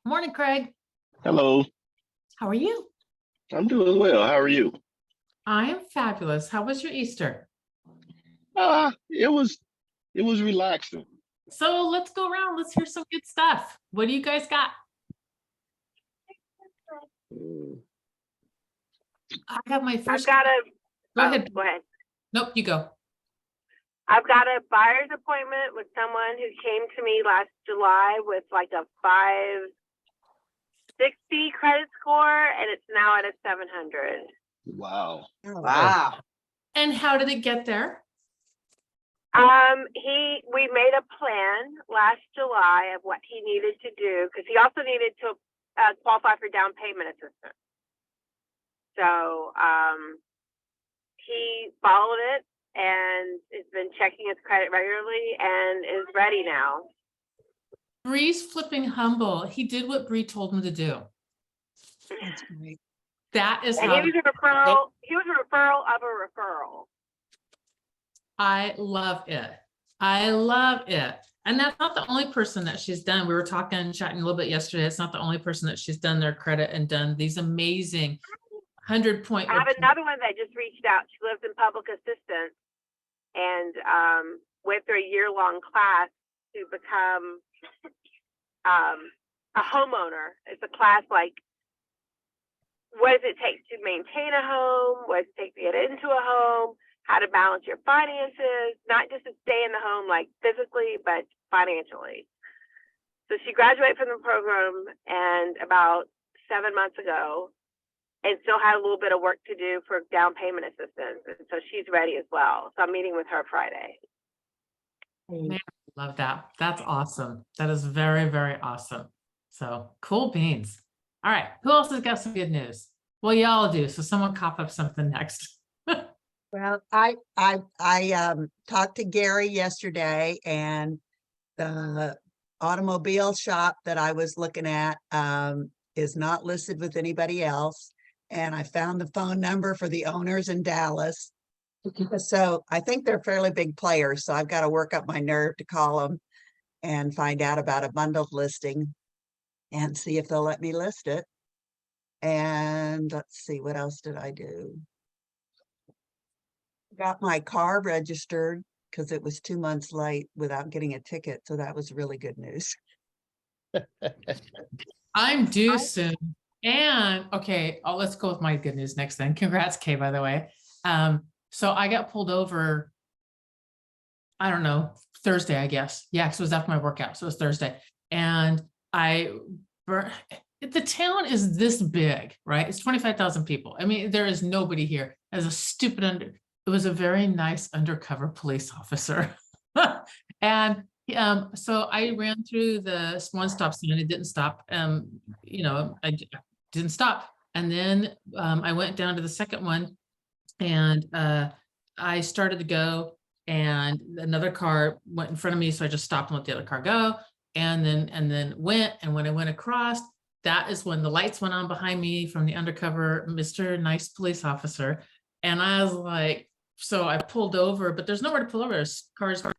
Morning, Craig. Hello, How are you? I'm doing well. How are you? I am fabulous. How was your Easter? It was relaxing. So let's go around. Let's hear some good stuff. What do you guys got? Mm, I have my I've first. got a, Go ahead. go ahead. Nope, you go. I've got a buyer's appointment with someone who came to me last July with like a 560 credit score, and it's now at a 700. Wow. Wow. And how did it get there? We made a plan last July of what he needed to do, because he also needed to qualify for down payment assistance. So he followed it and has been checking his credit regularly and is ready now. Bree's flipping humble. He did what Bree told him to do. That's great. That is And how he was a referral. He was a referral of a referral. I love it. I love it. And that's not the only person that she's done. We were talking, chatting a little bit yesterday. It's not the only person that she's done their credit and done these amazing 100-point. I have another one that just reached out. She lives in public assistance and went through a year-long class to become a homeowner. It's a class like, what does it take to maintain a home? What does it take to get into a home? How to balance your finances, not just to stay in the home like physically, but financially. So she graduated from the program and about 7 months ago, and still had a little bit of work to do for down payment assistance. And so she's ready as well. So I'm meeting with her Friday. Man, love that. That's awesome. That is very, very awesome. So cool beans. All right. Who else has got some good news? Well, y'all do. So someone cop up something next. Well, I talked to Gary yesterday, and the automobile shop that I was looking at is not listed with anybody else. And I found the phone number for the owners in Dallas. So I think they're fairly big players. So I've got to work up my nerve to call them and find out about a bundled listing and see if they'll let me list it. And let's see, what else did I do? Got my car registered because it was 2 months late without getting a ticket. So that was really good news. I'm due soon. And okay, let's go with my good news next then. Congrats, Kay, by the way. So I got pulled over, I don't know, Thursday, I guess. Yeah, because it was after my workout. So it was Thursday. And the town is this big, right? It's 25,000 people. I mean, there is nobody here. As a stupid it was a very nice undercover police officer. And so I ran through the one stop sign. It didn't stop. I didn't stop. And then I went down to the second one, and I started to go, and another car went in front of me. So I just stopped and let the other car go, and then went. And when I went across, that is when the lights went on behind me from the undercover Mr. Nice police officer. And I was like, so I pulled over, but there's nowhere to pull over. There's cars on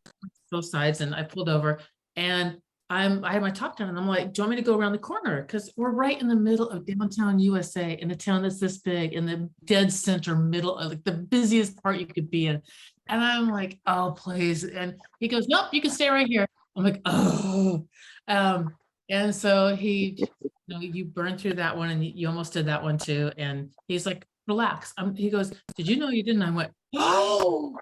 both sides, and I pulled over, and I had my top down, and I'm like, do you want me to go around the corner? Because we're right in the middle of downtown USA, in a town that's this big, in the dead center middle of like the busiest part you could be in. And I'm like, oh, please. And he goes, nope, you can stay right here. I'm like, oh. And so you burned through that one, and you almost did that one too. And he's like, relax. He goes, did you know you didn't? I went, oh,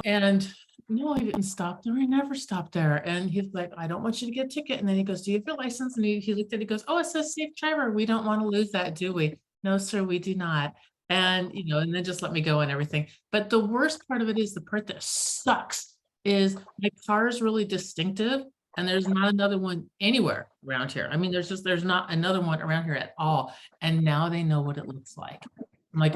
and no, I didn't stop there. I never stopped there. And he's like, I don't want you to get a ticket. And then he goes, do you have your license? And he looked at it, he goes, oh, it says safe driver. We don't want to lose that, do we? No, sir, we do not. And, and then just let me go and everything. But the worst part of it is, the part that sucks is my car is really distinctive, and there's not another one anywhere around here. I mean, there's not another one around here at all. And now they know what it looks like. I'm like,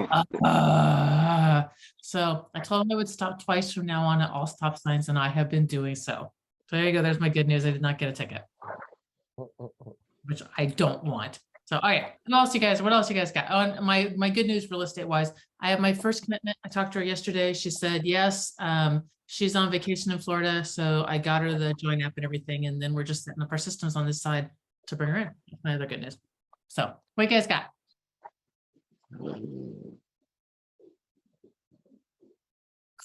so I told him I would stop twice from now on at all stop signs, and I have been doing so. So there you go. There's my good news. I did not get a ticket, which I don't want. So, all right. What else you guys got? Oh, and my good news real estate wise, I have my first commitment. I talked to her yesterday. She said, yes, she's on vacation in Florida. So I got her the join app and everything. And then we're just setting up our systems on this side. to bring her in. That's my other good news. So what you guys got?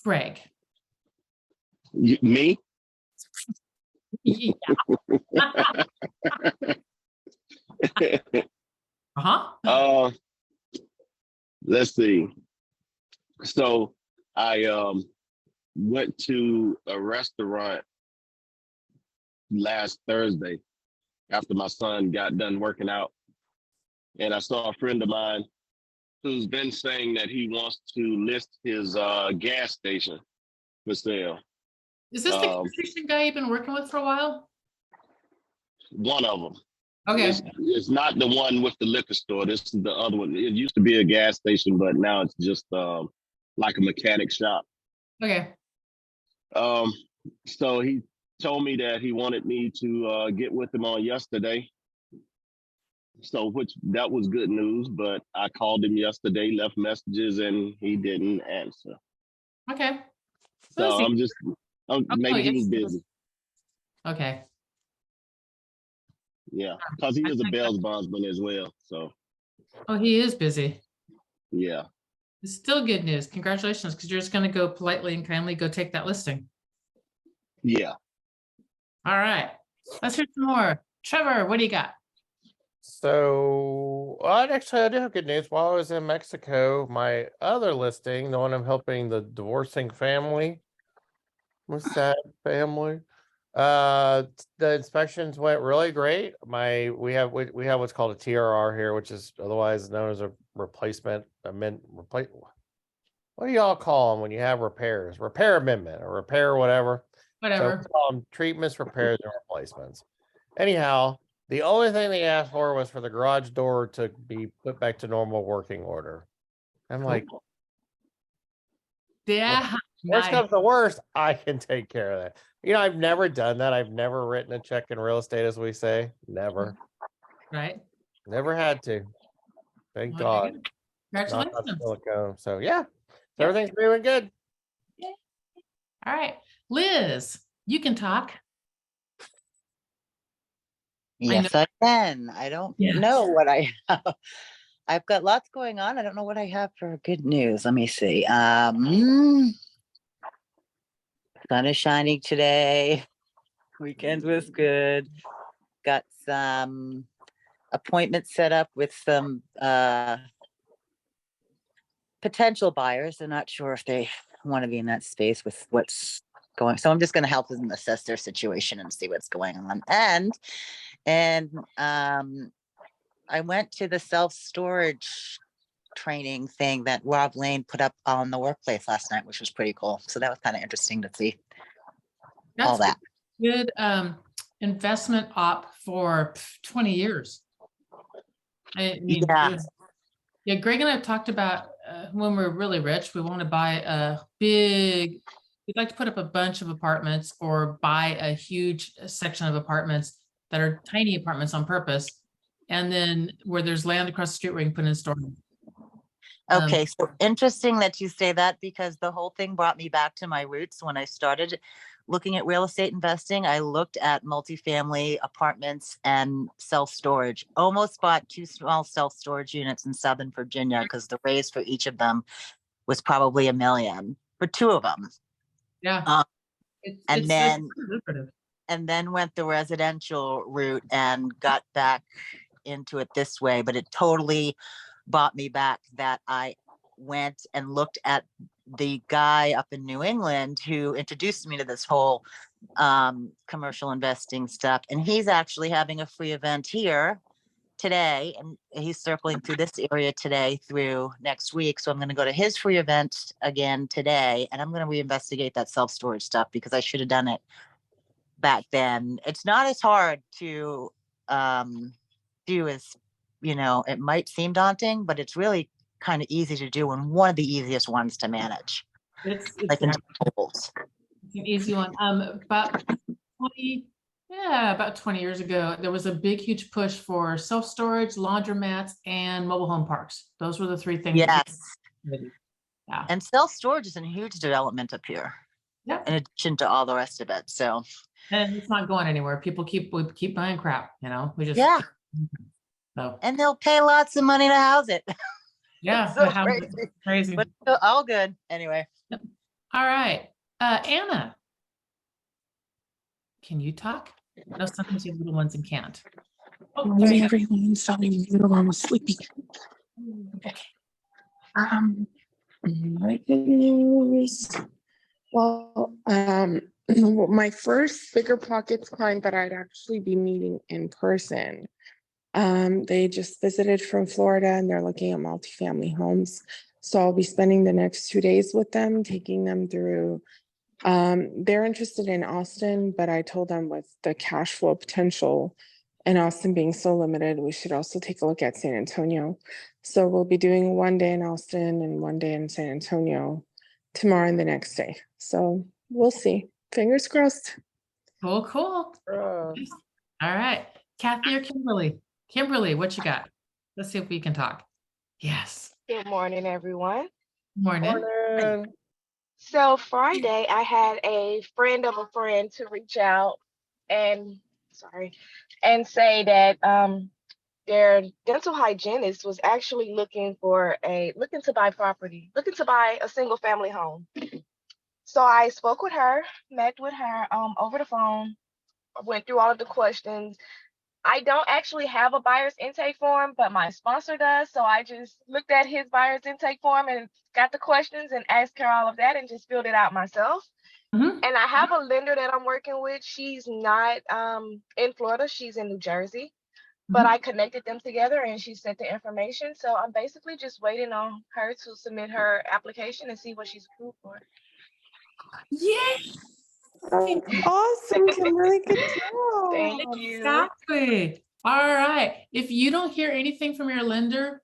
Craig. Me? Yeah. Uh-huh. Let's see. So I went to a restaurant last Thursday after my son got done working out. And I saw a friend of mine who's been saying that he wants to list his gas station for sale. Is this the Um, gas station guy you've been working with for a while? One of them. Okay, It's not the one with the liquor store. This is the other one. It used to be a gas station, but now it's just like a mechanic shop. okay. So he told me that he wanted me to get with him on yesterday. So that was good news, but I called him yesterday, left messages, and he didn't answer. Okay. So Busy. maybe he yes, was he was. busy. Okay. Yeah, because he is a Bells bondsman as well. So Oh, he is busy. yeah. It's still good news. Congratulations, because you're just gonna go politely and kindly go take that listing. Yeah. All right. Let's hear some more. Trevor, what do you got? So, actually, I do have good news. While I was in Mexico, my other listing, the one I'm helping the divorcing family, with sad family, the inspections went really great. We have what's called a TRR here, which is otherwise known as a replacement amendment. What do y'all call them when you have repairs? Repair amendment or repair whatever. So Whatever. we call them treatments, repairs, and replacements. Anyhow, the only thing they asked for was for the garage door to be put back to normal working order. I'm like, Yeah. worst Nice. comes to worst, I can take care of that. I've never done that. I've never written a check in real estate, as we say. Never. Right. Never had to. Thank Well, there you God. go. Not on Congratulations. silicone. So yeah. Yeah. Everything's doing good. All right. Liz, you can talk. Yes, I can. I don't Yes. know what I have. I've got lots going on. I don't know what I have for good news. Let me see. Sun is shining today. Weekend was good. Got some appointments set up with some potential buyers. I'm not sure if they want to be in that space with what's going. So I'm just going to help them assess their situation and see what's going on. And I went to the self-storage training thing that Rob Lane put up on the workplace last night, which was pretty cool. So that was kind of interesting to see all That's that. good investment op for 20 years. I mean, Yeah. Yeah, Greg and I have talked about when we're really rich, we want to buy we'd like to put up a bunch of apartments or buy a huge section of apartments that are tiny apartments on purpose. And then where there's land across the street where you can put in storage. Okay, so interesting that you say that, because the whole thing brought me back to my roots. When I started looking at real estate investing, I looked at multifamily apartments and self-storage. Almost bought 2 small self-storage units in Southern Virginia because the raise for each of them was probably $1 million for 2 of them. Yeah. And it's lucrative. and then went the residential route and got back into it this way, but it totally brought me back that I went and looked at the guy up in New England who introduced me to this whole commercial investing stuff. And he's actually having a free event here today, and he's circling through this area today through next week. So I'm going to go to his free event again today, and I'm going to reinvestigate that self-storage stuff because I should have done it back then. It's not as hard to do as, it might seem daunting, but it's really kind of easy to do and one of the easiest ones to manage. It's Like in an easy one. About 20 years ago, there was a big, huge push for self-storage, laundromats, and mobile home parks. Those were the 3 things. Yes. Yeah. And self-storage is a huge development up here. Yep. In addition to all the rest of it. So And it's not going anywhere. We keep buying crap, you know, we just. Yeah. So, And they'll pay lots of money to house it. yeah. so the house is crazy. Crazy. But all good. Anyway. All right. Anna. Can you talk? No, sometimes you have little ones and can't. Oh, there Morning, you go. everyone. Sorry, little one was sleepy. My good news. Well, my first Bigger Pockets client that I'd actually be meeting in person. They just visited from Florida and they're looking at multifamily homes. So I'll be spending the next 2 days with them, taking them through. They're interested in Austin, but I told them with the cash flow potential and Austin being so limited, we should also take a look at San Antonio. So we'll be doing 1 day in Austin and 1 day in San Antonio tomorrow and the next day. So we'll see. Fingers crossed. Cool. All right. Kathy or Kimberly? Kimberly, what you got? Let's see if we can talk. Yes. Good morning, everyone. Morning. Morning. So Friday, I had a friend of a friend to reach out and say that their dental hygienist was actually looking to buy a single family home. So I spoke with her, met with her over the phone, went through all of the questions. I don't actually have a buyer's intake form, but my sponsor does. So I just looked at his buyer's intake form and got the questions and asked her all of that and just filled it out myself. Mhm. And I have a lender that I'm working with. She's not in Florida, she's in New Jersey. But Mhm. I connected them together and she sent the information. So I'm basically just waiting on her to submit her application and see what she's approved for. Yay! Oh, awesome, Kimberly. Good job. Thank you. Exactly. All right. If you don't hear anything from your lender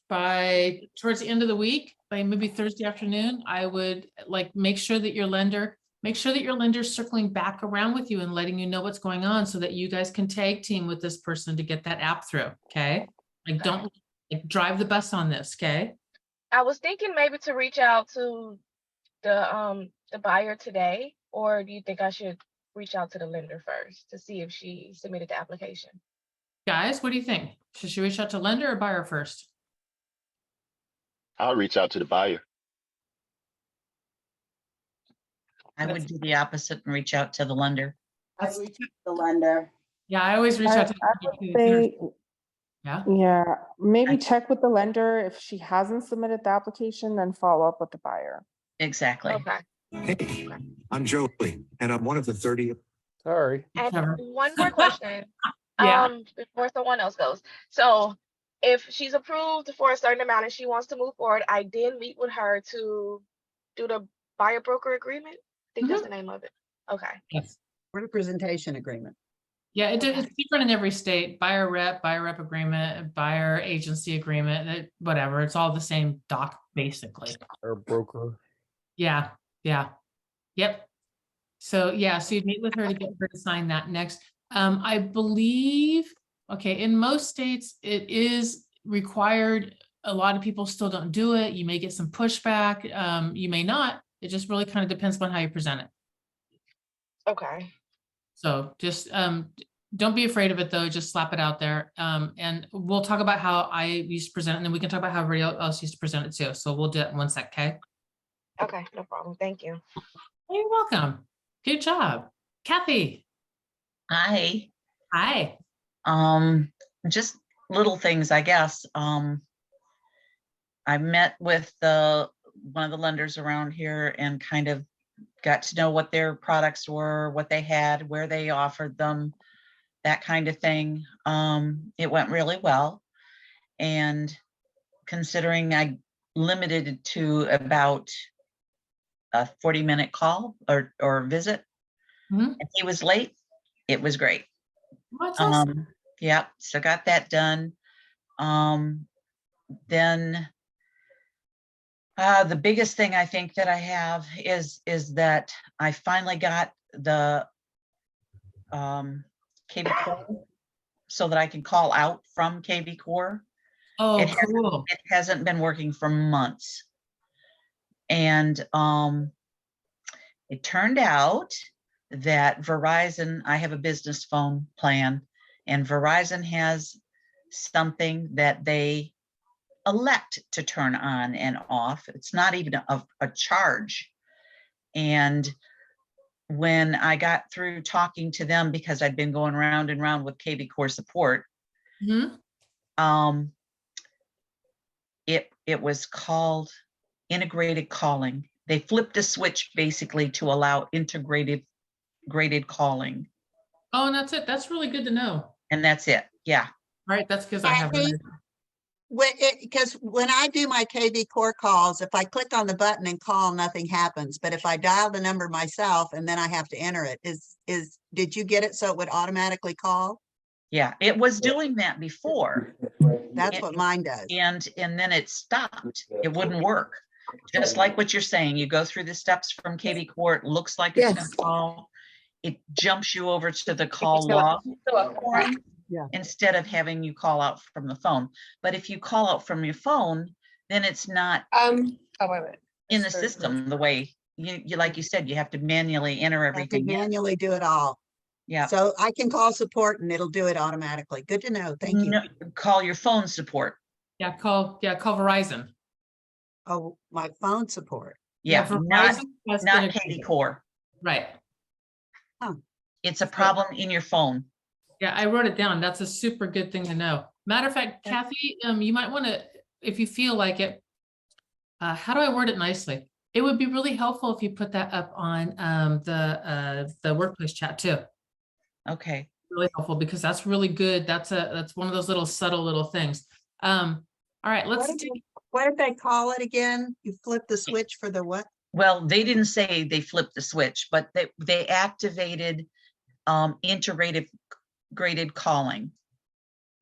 by towards the end of the week, by maybe Thursday afternoon, I would make sure that your lender's circling back around with you and letting you know what's going on so that you guys can tag team with this person to get that app through. Okay. Don't drive the bus on this. Okay. I was thinking maybe to reach out to the buyer today, or do you think I should reach out to the lender first to see if she submitted the application? Guys, what do you think? Should she reach out to lender or buyer first? I'll reach out to the buyer. I would do the opposite and reach out to the lender. That's- The lender. Yeah, I always reach out to. I would say, Yeah. yeah, maybe check with the lender. If she hasn't submitted the application, then follow up with the buyer. Exactly. Okay. Hey, I'm Joey, and I'm one of the 30. Sorry. And Trevor. one more question. Yeah. Before someone else goes. So if she's approved for a certain amount and she wants to move forward, I did meet with her to do the buyer broker agreement. I think that's the name of it. Okay. Yes. Representation agreement. Yeah, it's different in every state. Buyer rep agreement, buyer agency agreement, whatever. It's all the same doc, basically. Our broker. Yeah. Yep. So you'd meet with her to get her to sign that next. I believe, okay, in most states, it is required. A lot of people still don't do it. You may get some pushback. You may not. It just really kind of depends on how you present it. Okay. So just don't be afraid of it though. Just slap it out there. And we'll talk about how I used to present it, and then we can talk about how everybody else used to present it too. So we'll do it in 1 sec, okay? Okay, no problem. Thank you. You're welcome. Good job. Kathy. Hi. Hi. Just little things, I guess. I met with one of the lenders around here and kind of got to know what their products were, what they had, where they offered them, that kind of thing. It went really well. And considering I limited it to about a 40-minute call or visit, Mhm. and he was late, it was great. What's awesome? Yeah, so got that done. Then the biggest thing I think that I have is that I finally got the KB Core so that I can call out from KB Core. Oh, it cool. It hasn't been working for months. And it turned out that Verizon, I have a business phone plan, and Verizon has something that they elect to turn on and off. It's not even a charge. And when I got through talking to them, because I'd been going round and round with KB Core support, Mhm. it was called integrated calling. They flipped a switch basically to allow graded calling, Oh, and that's it. That's really good to know. and that's it. Yeah. Right, that's because I have. Kathy? Because when I do my KV Core calls, if I click on the button and call, nothing happens. But if I dial the number myself and then I have to enter it, did you get it so it would automatically call? Yeah, it was doing that before. That's what mine does. And then it stopped. It wouldn't work. Just like what you're saying, you go through the steps from KB Core, it looks like it's gonna Yes. call. It jumps you over to the call log form Yeah. instead of having you call out from the phone. But if you call out from your phone, then it's not Oh, wait a minute. in the system the way you like you said, you have to manually enter I have to everything in. manually do it all. Yeah. So I can call support and it'll do it automatically. Good to know. Thank you. No, call your phone support. Call Verizon. Oh, my phone support. Yeah, not Verizon has not been a- KB Core. Right. It's a problem in your phone. Yeah, I wrote it down. That's a super good thing to know. Matter of fact, Kathy, you might want to, if you feel like it, how do I word it nicely? It would be really helpful if you put that up on the workplace chat too. Okay. Really helpful because that's really good. That's one of those little subtle little things. All right, let's What did they call it again? You flip the switch for the what? Well, they didn't say they flipped the switch, but they activated integrated graded calling.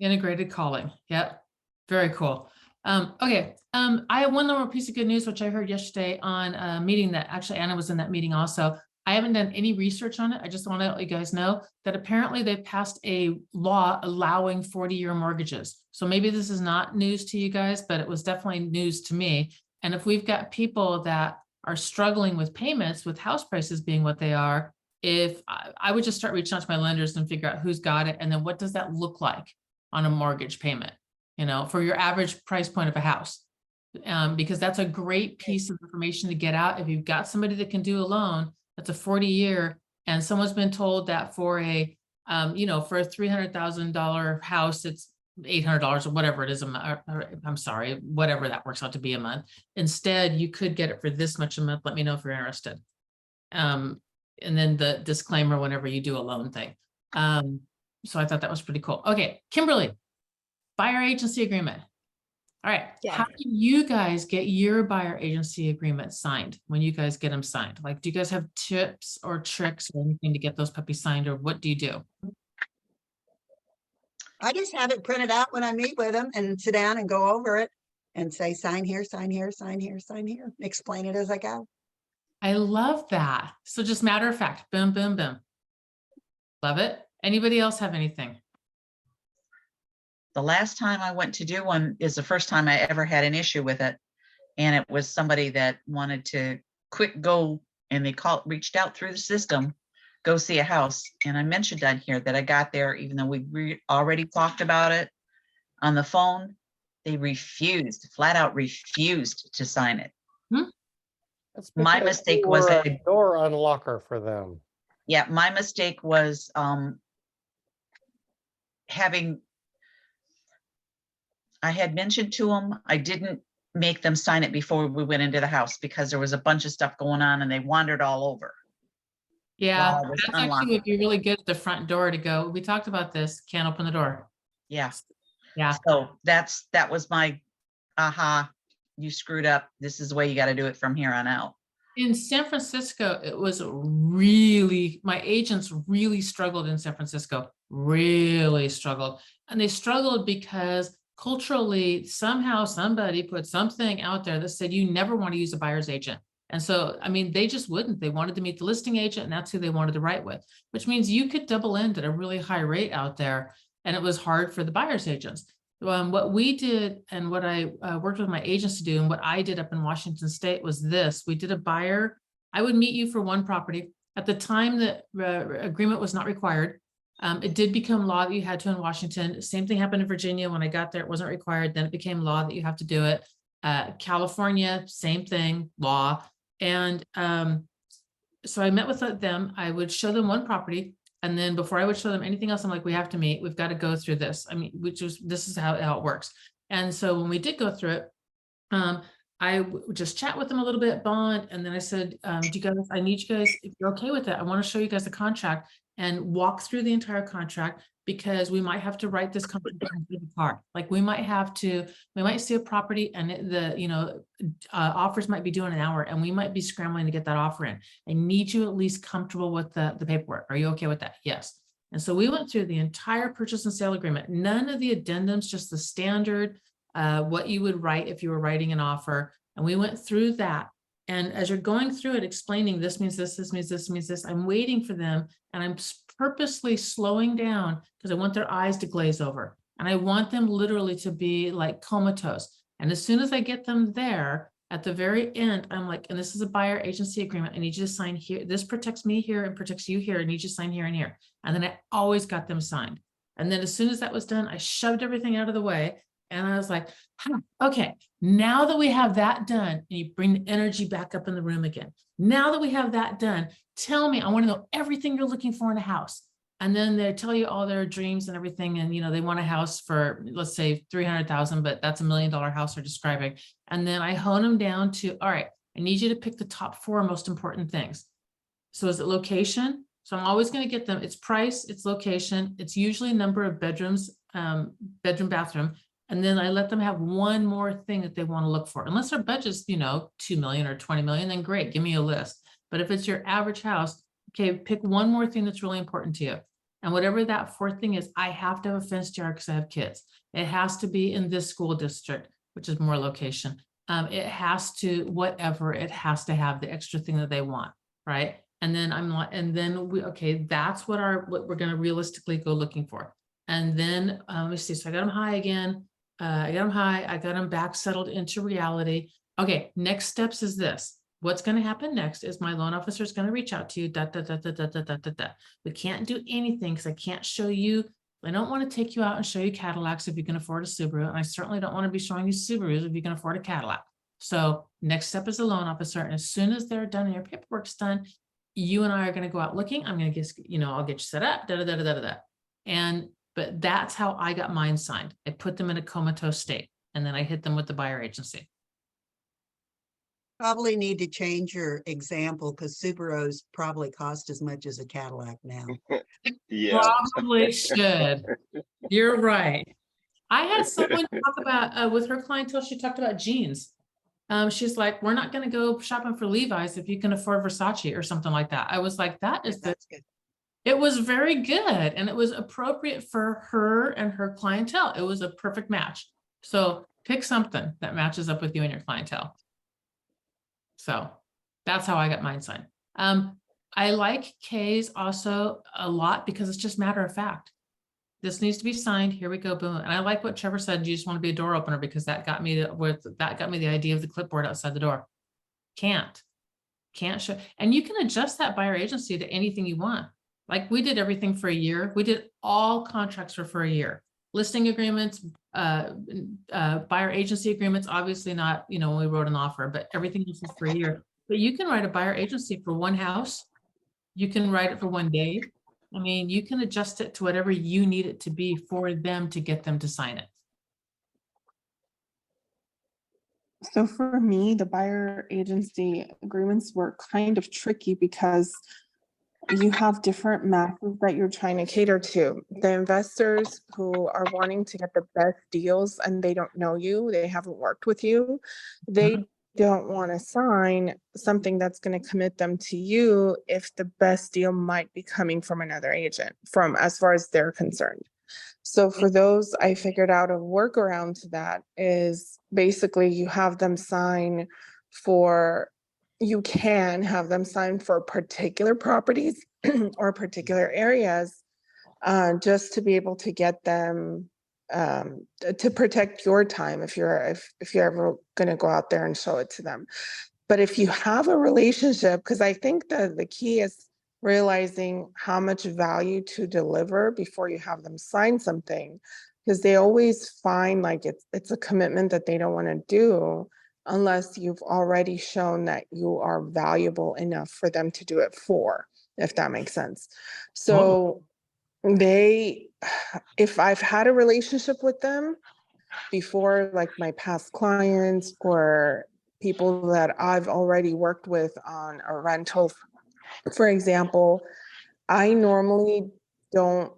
integrated calling. Yep. Very cool. Okay. I have one more piece of good news, which I heard yesterday on a meeting that actually Anna was in that meeting also. I haven't done any research on it. I just want to let you guys know that apparently they passed a law allowing 40-year mortgages. So maybe this is not news to you guys, but it was definitely news to me. And if we've got people that are struggling with payments, with house prices being what they are, if I would just start reaching out to my lenders and figure out who's got it. And then what does that look like on a mortgage payment, for your average price point of a house? Because that's a great piece of information to get out. If you've got somebody that can do a loan, that's a 40-year, and someone's been told that for a, for a $300,000 house, it's $800 or whatever it is. I'm sorry, whatever that works out to be a month. Instead, you could get it for this much a month. Let me know if you're interested. And then the disclaimer whenever you do a loan thing. So I thought that was pretty cool. Okay, Kimberly, buyer agency agreement. All right, how do you guys get your buyer agency agreement signed when you guys get them signed? Like, do you guys have tips or tricks or anything to get those puppies signed, or what do you do? I just have it printed out when I meet with them and sit down and go over it and say, sign here, sign here, sign here, sign here, explain it as I go. I love that. So just matter of fact, boom, boom, boom. Love it. Anybody else have anything? The last time I went to do one is the first time I ever had an issue with it. And it was somebody that wanted to quick go, and they reached out through the system, go see a house. And I mentioned on here that I got there, even though we already talked about it on the phone, they flat out refused to sign it. That's My because mistake you was were a door unlocker for them. Yeah, my mistake was I had mentioned to them, I didn't make them sign it before we went into the house because there was a bunch of stuff going on and they wandered all over. Yeah, While I was that's actually unlocking. would be really good at the front door to go. We talked about this, can't open the door. Yeah. Yeah. So that was my aha, you screwed up. This is the way you got to do it from here on out. In San Francisco, it was really, my agents really struggled in San Francisco, really struggled. And they struggled because culturally, somehow somebody put something out there that said you never want to use a buyer's agent. And so, I mean, they just wouldn't. They wanted to meet the listing agent, and that's who they wanted to write with, which means you could double end at a really high rate out there. And it was hard for the buyer's agents. What we did, and what I worked with my agents to do, and what I did up in Washington State was this. We did a buyer. I would meet you for one property. At the time, the agreement was not required. It did become law that you had to in Washington. Same thing happened in Virginia. When I got there, it wasn't required. Then it became law that you have to do it. California, same thing, law. And so I met with them. I would show them one property. And then before I would show them anything else, I'm like, we have to meet. We've got to go through this. I mean, this is how it works. And so when we did go through it, I would just chat with them a little bit, bond. And then I said, do you guys, I need you guys, if you're okay with it, I want to show you guys the contract and walk through the entire contract, because we might have to write this contract apart. Like we might see a property and offers might be due in an hour and we might be scrambling to get that offer in. I need you at least comfortable with the paperwork. Are you okay with that? Yes. And so we went through the entire purchase and sale agreement, none of the addendums, just the standard, what you would write if you were writing an offer. And we went through that. And as you're going through it, explaining this means this, this means this means this, I'm waiting for them. And I'm purposely slowing down because I want their eyes to glaze over. And I want them literally to be like comatose. And as soon as I get them there, at the very end, I'm like, and this is a buyer agency agreement. I need you to sign here. This protects me here and protects you here. I need you to sign here and here. And then I always got them signed. And then as soon as that was done, I shoved everything out of the way. And I was like, okay, now that we have that done, and you bring the energy back up in the room again. Now that we have that done, tell me, I want to know everything you're looking for in a house. And then they tell you all their dreams and everything. And, they want a house for, let's say 300,000, but that's $1 million house they're describing. And then I hone them down to, all right, I need you to pick the top 4 most important things. So is it location? So I'm always going to get them. It's price, it's location. It's usually number of bedrooms, bedroom, bathroom. And then I let them have one more thing that they want to look for. Unless their budget's, 2 million or 20 million, then great, give me a list. But if it's your average house, okay, pick one more thing that's really important to you. And whatever that 4th thing is, I have to have a fenced yard because I have kids. It has to be in this school district, which is more location. It has to, whatever, it has to have the extra thing that they want, right? And then that's what we're going to realistically go looking for. And then let me see. So I got them high again. I got them back settled into reality. Okay, next steps is this. What's going to happen next is my loan officer is going to reach out to you. We can't do anything because I can't show you. I don't want to take you out and show you Cadillacs if you can afford a Subaru. And I certainly don't want to be showing you Subarus if you can afford a Cadillac. So next step is the loan officer. And as soon as they're done and your paperwork's done, you and I are going to go out looking. I'm going to get, I'll get you set up. But that's how I got mine signed. I put them in a comatose state and then I hit them with the buyer agency. Probably need to change your example because Subarus probably cost as much as a Cadillac now. Yeah. Probably should. You're right. I had someone talk about with her clientele, she talked about jeans. She's like, we're not going to go shopping for Levi's if you can afford Versace or something like that. I was like, that's good. It was very good. And it was appropriate for her and her clientele. It was a perfect match. So pick something that matches up with you and your clientele. So that's how I got mine signed. I like K's also a lot because it's just matter of fact. This needs to be signed. Here we go. Boom. And I like what Trevor said. You just want to be a door opener because that got me the idea of the clipboard outside the door. Can't show. And you can adjust that buyer agency to anything you want. Like we did everything for a year. We did all contracts for a year. Listing agreements, buyer agency agreements, obviously not, when we wrote an offer, but everything else is for a year. But you can write a buyer agency for one house. You can write it for one day. I mean, you can adjust it to whatever you need it to be for them to get them to sign it. So for me, the buyer agency agreements were kind of tricky because you have different masses that you're trying to cater to. The investors who are wanting to get the best deals and they don't know you, they haven't worked with you, they don't want to sign something that's going to commit them to you if the best deal might be coming from another agent, from as far as they're concerned. So for those, I figured out a workaround to that is basically you have them sign for, you can have them sign for particular properties or particular areas just to be able to get them to protect your time if you're ever going to go out there and show it to them. But if you have a relationship, because I think the key is realizing how much value to deliver before you have them sign something. Because they always find like it's a commitment that they don't want to do unless you've already shown that you are valuable enough for them to do it for, if that makes sense. So they, if I've had a relationship with them before, like my past clients or people that I've already worked with on a rental, for example, I normally don't,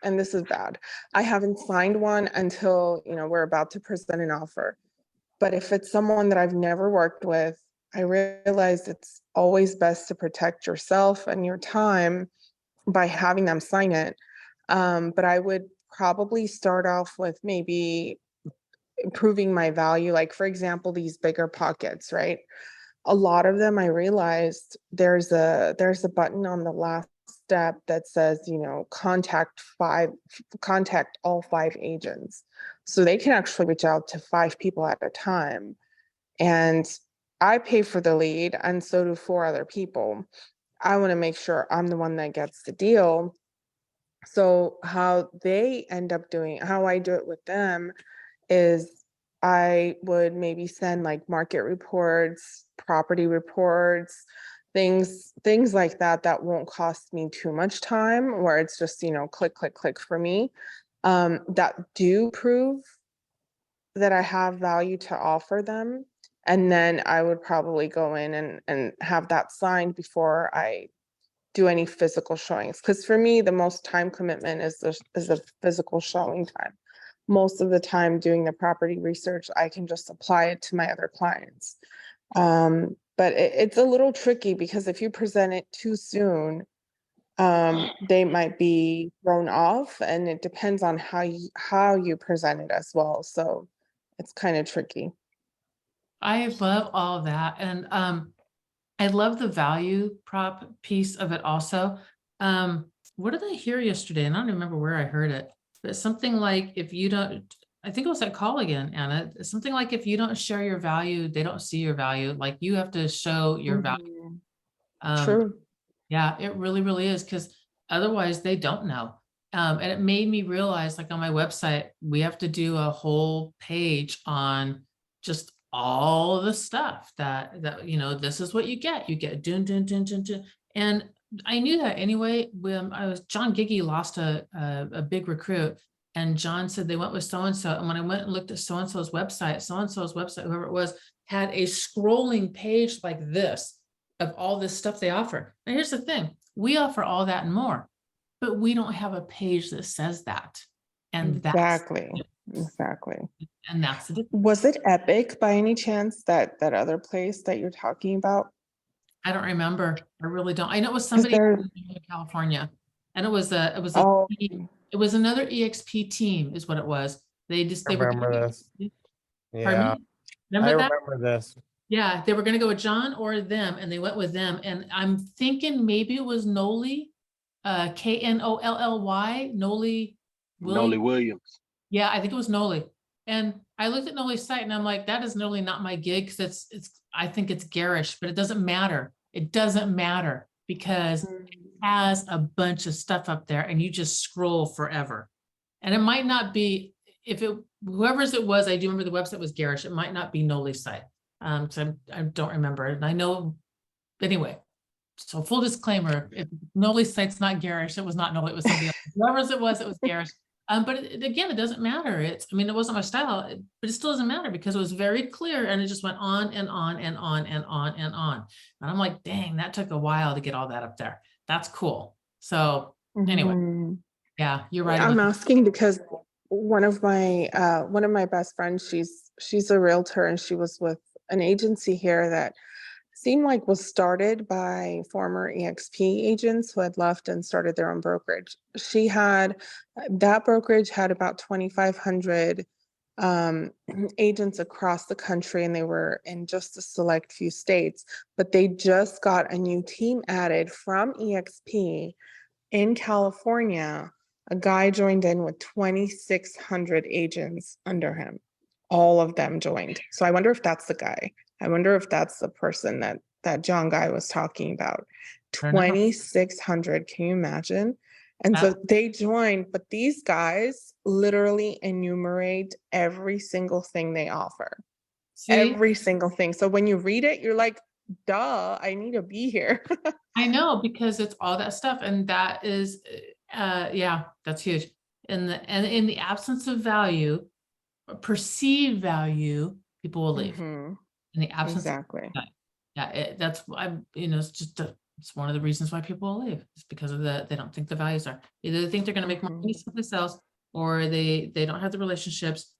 and this is bad, I haven't signed one until, we're about to present an offer. But if it's someone that I've never worked with, I realize it's always best to protect yourself and your time by having them sign it. But I would probably start off with maybe improving my value. Like, for example, these bigger pockets, right? A lot of them, I realized there's a button on the last step that says, contact all 5 agents. So they can actually reach out to 5 people at a time. And I pay for the lead, and so do 4 other people. I want to make sure I'm the one that gets the deal. So how they end up doing, how I do it with them is I would maybe send like market reports, property reports, things like that won't cost me too much time, where it's just, click, click, click for me, that do prove that I have value to offer them. And then I would probably go in and have that signed before I do any physical showings. Because for me, the most time commitment is the physical showing time. Most of the time doing the property research, I can just apply it to my other clients. But it's a little tricky because if you present it too soon, they might be thrown off, and it depends on how you present it as well. So it's kind of tricky. I love all of that. And I love the value prop piece of it also. What did I hear yesterday? And I don't remember where I heard it, but something like if you don't, I think it was that call again, Anna, something like if you don't share your value, they don't see your value. Like you have to show your value. True. Yeah, it really, really is, because otherwise they don't know. And it made me realize, like on my website, we have to do a whole page on just all the stuff that this is what you get. You get dun dun dun dun dun. And I knew that anyway. When John Giggy lost a big recruit, and John said they went with so-and-so. And when I went and looked at so-and-so's website, whoever it was, had a scrolling page like this of all this stuff they offer. Now here's the thing, we offer all that and more, but we don't have a page that says that. And Exactly. And that's the difference. Was it Epic by any chance, that other place that you're talking about? I don't remember. I really don't. I know it was somebody in California, and it was another EXP team is what it was. They were Remember this? Pardon Yeah, me? Remember that? remember this. Yeah, they were going to go with John or them, and they went with them. And I'm thinking maybe it was Nolly, Knolly, Nolly Williams. Yeah, I think it was Nolly. And I looked at Nolly's site and I'm like, that is really not my gig, because I think it's garish, but it doesn't matter. It doesn't matter because it has a bunch of stuff up there and you just scroll forever. And it might not be, whoever's it was, I do remember the website was garish. It might not be Nolly's site. So I don't remember it. And I know, anyway, so full disclaimer, if Nolly's site's not garish, it was not Nolly, it was somebody else. Whoever's it was garish. But again, it doesn't matter. It wasn't my style, but it still doesn't matter because it was very clear and it just went on and on and on and on and on. And I'm like, dang, that took a while to get all that up there. That's cool. So anyway, yeah, you're right. I'm asking because one of my best friends, she's a realtor, and she was with an agency here that seemed like was started by former EXP agents who had left and started their own brokerage. That brokerage had about 2,500 agents across the country, and they were in just a select few states, but they just got a new team added from EXP in California. A guy joined in with 2,600 agents under him. All of them joined. So I wonder if that's the guy. I wonder if that's the person that that John Guy was talking about. Fair enough. 2,600, can you imagine? And so they joined, but these guys literally enumerate every single thing they offer. See, Every single thing. So when you read it, you're like, duh, I need to be here. I know, because it's all that stuff, and that is, yeah, that's huge. And in the absence of value, perceived value, people will leave. Mhm, In the absence, exactly. that's, I'm, it's just, it's one of the reasons why people will leave. It's because of they don't think the values are, either they think they're gonna make more money someplace else, or they don't have the relationships,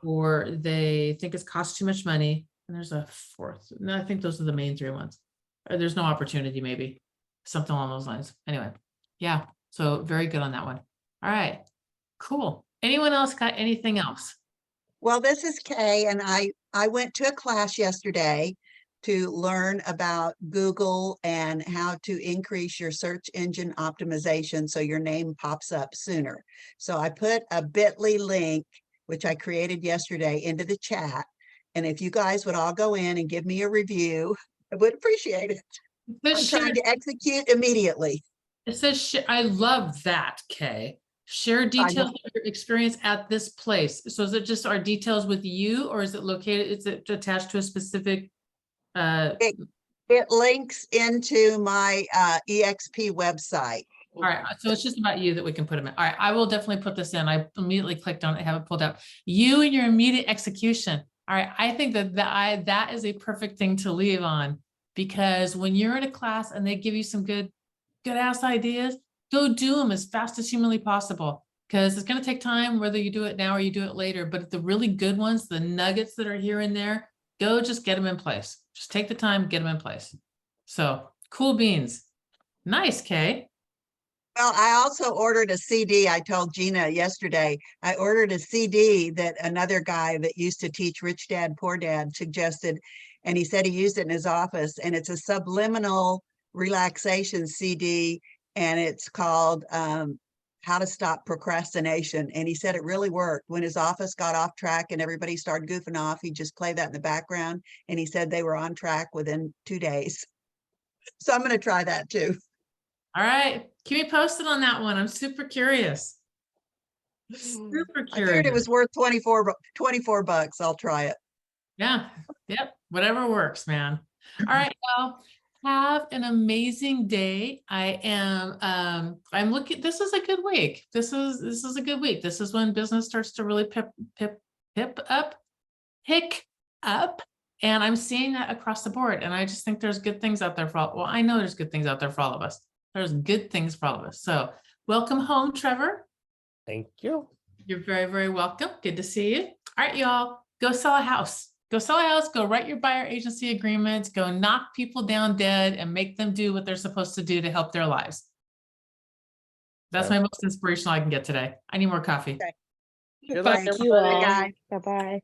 or they think it's cost too much money. And there's a fourth, no, I think those are the main three ones. Or there's no opportunity, maybe, something along those lines. Anyway, yeah, so very good on that one. All right, cool. Anyone else got anything else? Well, this is Kay, and I went to a class yesterday to learn about Google and how to increase your search engine optimization so your name pops up sooner. So I put a bit.ly link, which I created yesterday, into the chat. And if you guys would all go in and give me a review, I would appreciate it. I'm trying to execute immediately. It says, I love that, Kay. Share details of your experience at this place. So is it just our details with you, or is it located, is it attached to a specific? It links into my EXP website. All right, so it's just about you that we can put them in. All right, I will definitely put this in. I immediately clicked on it, have it pulled out. You and your immediate execution. All right, I think that is a perfect thing to leave on, because when you're in a class and they give you some good ass ideas, go do them as fast as humanly possible, because it's going to take time, whether you do it now or you do it later. But the really good ones, the nuggets that are here and there, go just get them in place. Just take the time, get them in place. So cool beans. Nice, Kay. Well, I also ordered a CD. I told Gina yesterday, I ordered a CD that another guy that used to teach Rich Dad, Poor Dad suggested, and he said he used it in his office, and it's a subliminal relaxation CD, and it's called How to Stop Procrastination. And he said it really worked. When his office got off track and everybody started goofing off, he just played that in the background, and he said they were on track within 2 days. So I'm going to try that too. All right, keep me posted on that one. I'm super curious. Super I figured it curious. was worth 24 bucks. I'll try it. Yeah, yep, whatever works, man. All right, well, have an amazing day. I'm looking, this is a good week. This is a good week. This is when business starts to really pick up. And I'm seeing that across the board. And I just think there's good things out there for all, well, I know there's good things out there for all of us. There's good things for all of us. So welcome home, Trevor. Thank you. You're very, very welcome. Good to see you. All right, y'all, go sell a house. Go sell a house, go write your buyer agency agreements, go knock people down dead and make them do what they're supposed to do to help their lives. That's my most inspirational I can get today. I need more coffee. Okay. Good luck, Thank you everybody. all. Bye. Bye-bye.